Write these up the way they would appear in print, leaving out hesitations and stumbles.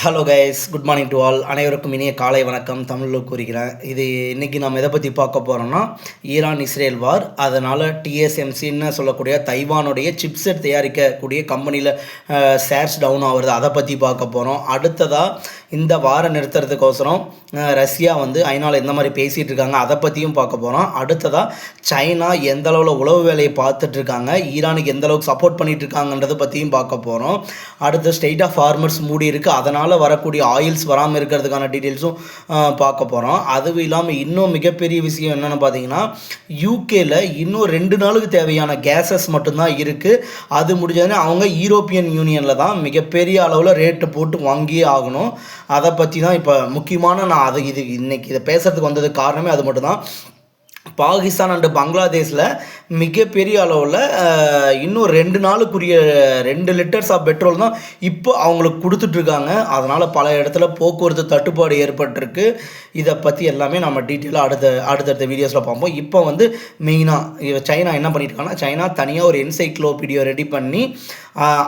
Hello guys, good morning to all. அனைவருக்கும் இனிய காலை வணக்கம். தமிழில் கூறுகிறேன். இது இன்றைக்கி நம்ம எதை பற்றி பார்க்க போகிறோம்னா, ஈரான் இஸ்ரேல் வார். அதனால் டிஎஸ்எம்சின்னு சொல்லக்கூடிய தைவானுடைய சிப்செட் தயாரிக்கக்கூடிய கம்பெனியில் ஷேர்ஸ் டவுன் ஆகுறது, அதை பற்றி பார்க்க போகிறோம். அடுத்ததாக இந்த வாரம் நிறுத்துறதுக்கோசரம் ரஷ்யா ஐநாவில் எந்த மாதிரி பேசிகிட்டு இருக்காங்க, அதை பற்றியும் பார்க்க போகிறோம். அடுத்ததாக சைனா எந்த அளவில் உளவு வேலையை பார்த்துட்ருக்காங்க, ஈரானுக்கு எந்த அளவுக்கு சப்போர்ட் பண்ணிகிட்டு இருக்காங்கன்றதை பற்றியும் பார்க்க போகிறோம். அடுத்து ஸ்டேட் ஆஃப் ஃபார்மர்ஸ் மூடி இருக்குது, அதனால் வரக்கூடிய ஆயில்ஸ் வராமல் இருக்கிறதுக்கான டீட்டெயில்ஸும் பார்க்க போகிறோம். அதுவும் இல்லாமல் இன்னும் மிகப்பெரிய விஷயம் என்னென்னு பார்த்தீங்கன்னா, யூகேல இன்னும் 2 நாளுக்கு தேவையான கேஸஸ் மட்டும்தான் இருக்குது. அது முடிஞ்சதுன்னா அவங்க யூரோப்பியன் யூனியனில் தான் மிகப்பெரிய அளவில் ரேட்டு போட்டு வாங்கியே ஆகணும். அதை பற்றி தான் இப்போ முக்கியமான நான் இன்றைக்கி இதை பேசுகிறதுக்கு வந்ததுக்கு காரணமே அது மட்டும்தான். பாகிஸ்தான் அண்டு பங்களாதேஷில் மிகப்பெரிய அளவில் இன்னும் 2 நாளுக்குரிய 2 லிட்டர்ஸ் ஆஃப் பெட்ரோல் தான் இப்போ அவங்களுக்கு கொடுத்துட்ருக்காங்க. அதனால் பல இடத்துல போக்குவரத்து தட்டுப்பாடு ஏற்பட்டிருக்கு. இதை பற்றி எல்லாமே நம்ம டீட்டெயிலாக அடுத்தடுத்த வீடியோஸில் பார்ப்போம். இப்போ மெயினாக சைனா என்ன பண்ணியிருக்காங்கன்னா, சைனா தனியாக ஒரு என்சைக்ளோபீடியா ரெடி பண்ணி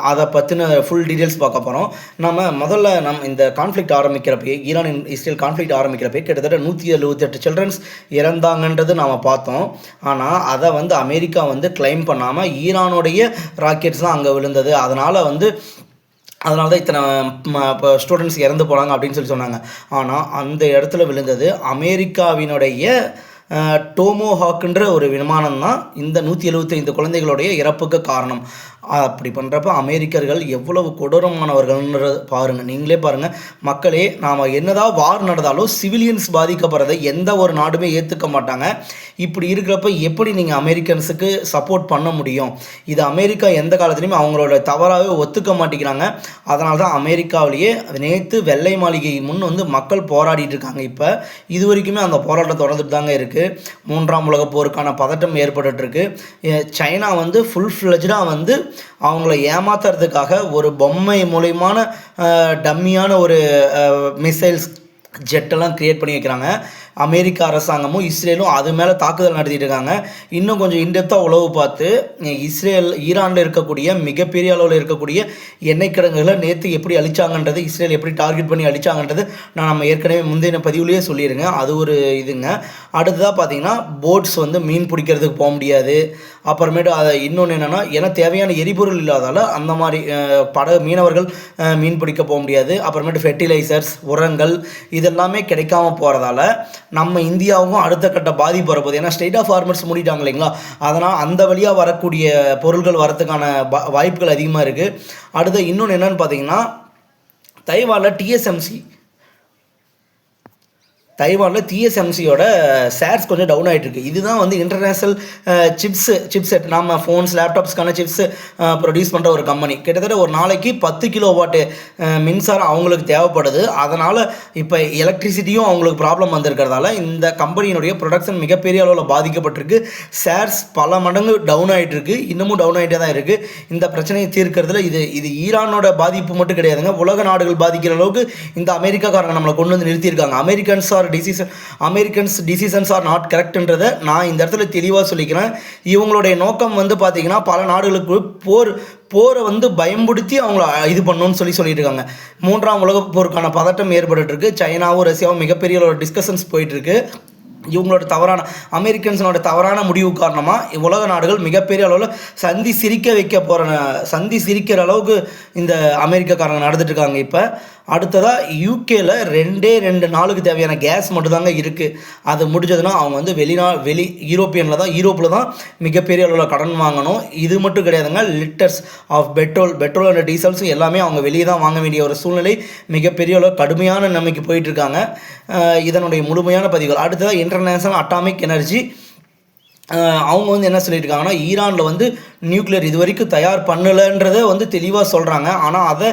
அதை பற்றின ஃபுல் டீட்டெயில்ஸ் பார்க்க போகிறோம். முதல்ல இந்த கான்ஃப்ளிக்ட் ஆரம்பிக்கிறப்பே, ஈரான் இஸ்ரேல் கான்ஃப்ளிக்ட் ஆரம்பிக்கிறப்பே கிட்டத்தட்ட 178 சில்ட்ரன்ஸ் இறந்தாங்கன்றது நாம் பார்த்தோம். ஆனால் அதை அமெரிக்கா கிளைம் பண்ணாமல் ஈரானுடைய ராக்கெட்ஸ் தான் அங்கே விழுந்தது, அதனால் தான் இத்தனை இப்போ ஸ்டூடெண்ட்ஸ் இறந்து போனாங்க அப்படின்னு சொன்னாங்க. ஆனால் அந்த இடத்துல விழுந்தது அமெரிக்காவினுடைய டோமோஹாக்குன்ற ஒரு விமானம் தான் இந்த 175 குழந்தைகளுடைய இறப்புக்கு காரணம். அப்படி பண்ணுறப்ப அமெரிக்கர்கள் எவ்வளவு கொடூரமானவர்கள்ன்றது பாருங்கள், நீங்களே பாருங்கள். மக்களே, நாம் என்னதான் வார் நடந்தாலும் சிவிலியன்ஸ் பாதிக்கப்படுறதை எந்த ஒரு நாடுமே ஏற்றுக்க மாட்டாங்க. இப்படி இருக்கிறப்ப எப்படி நீங்கள் அமெரிக்கன்ஸுக்கு சப்போர்ட் பண்ண முடியும்? இது அமெரிக்கா எந்த காலத்துலையுமே அவங்களோட தவறாகவே ஒத்துக்க மாட்டேங்கிறாங்க. அதனால தான் அமெரிக்காவிலேயே நேற்று வெள்ளை மாளிகை முன் மக்கள் போராடிட்டு இருக்காங்க. இப்போ இது வரைக்குமே அந்த போராட்டம் தொடர்ந்துட்டு தாங்க இருக்குது. 3ஆம் உலக போருக்கான பதட்டம் ஏற்பட்டுருக்கு. சைனா ஃபுல் ஃப்ளெஜ்டாக அவங்கள ஏமாத்துறதுக்காக ஒரு பொம்மை மூலியமான டம்மியான ஒரு மிசைல்ஸ் ஜெட்டெல்லாம் க்ரியேட் பண்ணி வைக்கிறாங்க. அமெரிக்க அரசாங்கமும் இஸ்ரேலும் அது மேலே தாக்குதல் நடத்திட்டு இருக்காங்க. இன்னும் கொஞ்சம் இன்டெப்த்தாக உளவு பார்த்து ஈரானில் இருக்கக்கூடிய மிகப்பெரிய அளவில் இருக்கக்கூடிய எண்ணெய் கிடங்குகளை நேற்று எப்படி அழிச்சாங்கன்றது, இஸ்ரேல் எப்படி டார்கெட் பண்ணி அழிச்சாங்கன்றது நம்ம ஏற்கனவே முந்தைய பதிவுலேயே சொல்லிடுங்க. அது ஒரு இதுங்க. அடுத்ததாக பார்த்தீங்கன்னா, போட்ஸ் மீன் பிடிக்கிறதுக்கு போக முடியாது. அப்புறமேட்டு அதை இன்னொன்று என்னென்னா, ஏன்னா தேவையான எரிபொருள் இல்லாதால் அந்த மாதிரி மீனவர்கள் மீன் பிடிக்க போக முடியாது. அப்புறமேட்டு ஃபெர்டிலைசர்ஸ், உரங்கள் இதெல்லாமே கிடைக்காம போகிறதால நம்ம இந்தியாவுக்கும் அடுத்த கட்ட பாதிப்பு வரப்போகுது. ஏன்னா ஸ்டேட் ஆஃப் ஃபார்மர்ஸ் மூடிட்டாங்க இல்லைங்களா, அதனால் அந்த வழியாக வரக்கூடிய பொருட்கள் வரத்துக்கான வாய்ப்புகள் அதிகமாக இருக்குது. அடுத்து இன்னொன்று என்னென்னு பார்த்தீங்கன்னா, தைவானில் டிஎஸ்எம்சியோட ஷேர்ஸ் கொஞ்சம் டவுன் ஆகிட்டுருக்கு. இதுதான் இன்டர்நேஷ்னல் சிப்செட், நம்ம ஃபோன்ஸ் லேப்டாப்ஸ்க்கான சிப்ஸ் ப்ரொடியூஸ் பண்ணுற ஒரு கம்பெனி. கிட்டத்தட்ட ஒரு நாளைக்கு 10 கிலோவாட்டு மின்சாரம் அவங்களுக்கு தேவைப்படுது. அதனால் இப்போ எலக்ட்ரிசிட்டியும் அவங்களுக்கு ப்ராப்ளம் வந்திருக்கிறதால இந்த கம்பெனியினுடைய ப்ரொடக்ஷன் மிகப்பெரிய அளவில் பாதிக்கப்பட்டிருக்கு. ஷேர்ஸ் பல மடங்கு டவுன் ஆகிட்டுருக்கு, இன்னமும் டவுன் ஆகிட்டே தான் இருக்குது. இந்த பிரச்சனையை தீர்க்கிறதுல இது ஈரானோட பாதிப்பு மட்டும் கிடையாதுங்க, உலக நாடுகள் பாதிக்கிற அளவுக்கு இந்த அமெரிக்காக்காரங்க நம்மளை கொண்டு நிறுத்தியிருக்காங்க. அமெரிக்கன்ஸ் டிசிஷன்ஸ் ஆர் நாட் கரெக்ட்ன்றதை நான் இந்த இடத்துல தெளிவாக சொல்லிக்கிறேன். இவங்களுடைய நோக்கம் பார்த்தீங்கன்னா, பல நாடுகளுக்கு போரை பயன்படுத்தி அவங்கள இது பண்ணணும்னு சொல்லிட்டு இருக்காங்க. 3ஆம் உலக போருக்கான பதட்டம் ஏற்பட்டுருக்கு. சைனாவும் ரஷ்யாவும் மிகப்பெரிய ஒரு டிஸ்கஷன்ஸ் போயிட்டுருக்கு. இவங்களோட அமெரிக்கன்ஸனோட தவறான முடிவு காரணமாக உலக நாடுகள் மிகப்பெரிய அளவில் சந்தி சிரிக்கிற அளவுக்கு இந்த அமெரிக்காக்காரங்க நடந்துட்டுருக்காங்க. இப்போ அடுத்ததாக யூகேல 2 நாளுக்கு தேவையான கேஸ் மட்டும்தாங்க இருக்குது. அது முடிஞ்சதுன்னா அவங்க யூரோப்பில் தான் மிகப்பெரிய அளவில் கடன் வாங்கணும். இது மட்டும் கிடையாதுங்க, லிட்டர்ஸ் ஆஃப் பெட்ரோல் அண்ட் டீசல்ஸும் எல்லாமே அவங்க வெளியே தான் வாங்க வேண்டிய ஒரு சூழ்நிலை மிகப்பெரிய அளவு கடுமையான நிலைமைக்கு போயிட்டுருக்காங்க. இதனுடைய முழுமையான பதிவுகள். அடுத்ததாக இன்டர்நேஷ்னல் அட்டாமிக் எனர்ஜி அவங்க என்ன சொல்லியிருக்காங்கன்னா, ஈரானில் நியூக்ளியர் இது வரைக்கும் தயார் பண்ணலைன்றதை தெளிவாக சொல்கிறாங்க. ஆனால் அதை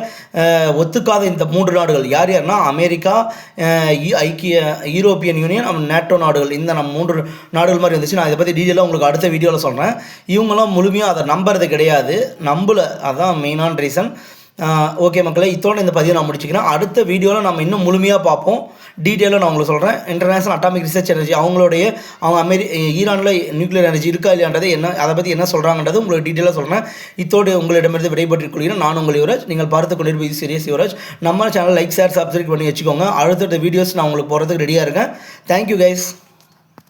ஒத்துக்காத இந்த 3 நாடுகள் யார்னா, அமெரிக்கா, யூரோப்பியன் யூனியன், நேட்டோ நாடுகள். இந்த நம்ம 3 நாடுகள் மாதிரி வந்துச்சு. நான் இதை பற்றி டீட்டெயிலாக உங்களுக்கு அடுத்த வீடியோவில் சொல்கிறேன். இவங்களாம் முழுமையாக அதை நம்புறது கிடையாது, அதான் மெயினான ரீசன். ஓகே மக்களே, இத்தோடு இந்த பதிவை நான் முடிச்சுக்கிறேன். அடுத்த வீடியோவில் நம்ம இன்னும் முழுமையாக பார்ப்போம். டீட்டெயிலாக நான் உங்களுக்கு சொல்கிறேன். இன்டர்நேஷனல் அட்டாமிக் ரிசர்ச் எனர்ஜி அவங்க ஈரானில் நியூக்ளியர் எனர்ஜி இருக்கா இல்லையான்றது என்ன, அதை பற்றி என்ன சொல்கிறாங்கன்றது உங்களுக்கு டீட்டெயிலாக சொல்கிறேன். இத்தோடு உங்களிடமிருந்து விடைபெற்றுக் கொள்கிறேன். நான் உங்கள் யுவராஜ். நீங்கள் பார்த்து கொண்டிருப்பது சீரியஸ் யுவராஜ். நம்ம சேனல் லைக் ஷேர் சப்ஸ்கிரைப் பண்ணி வச்சுக்கோங்க. அடுத்த வீடியோஸ் நான் உங்களுக்கு போகிறதுக்கு ரெடியாக இருக்கேன். Thank you guys.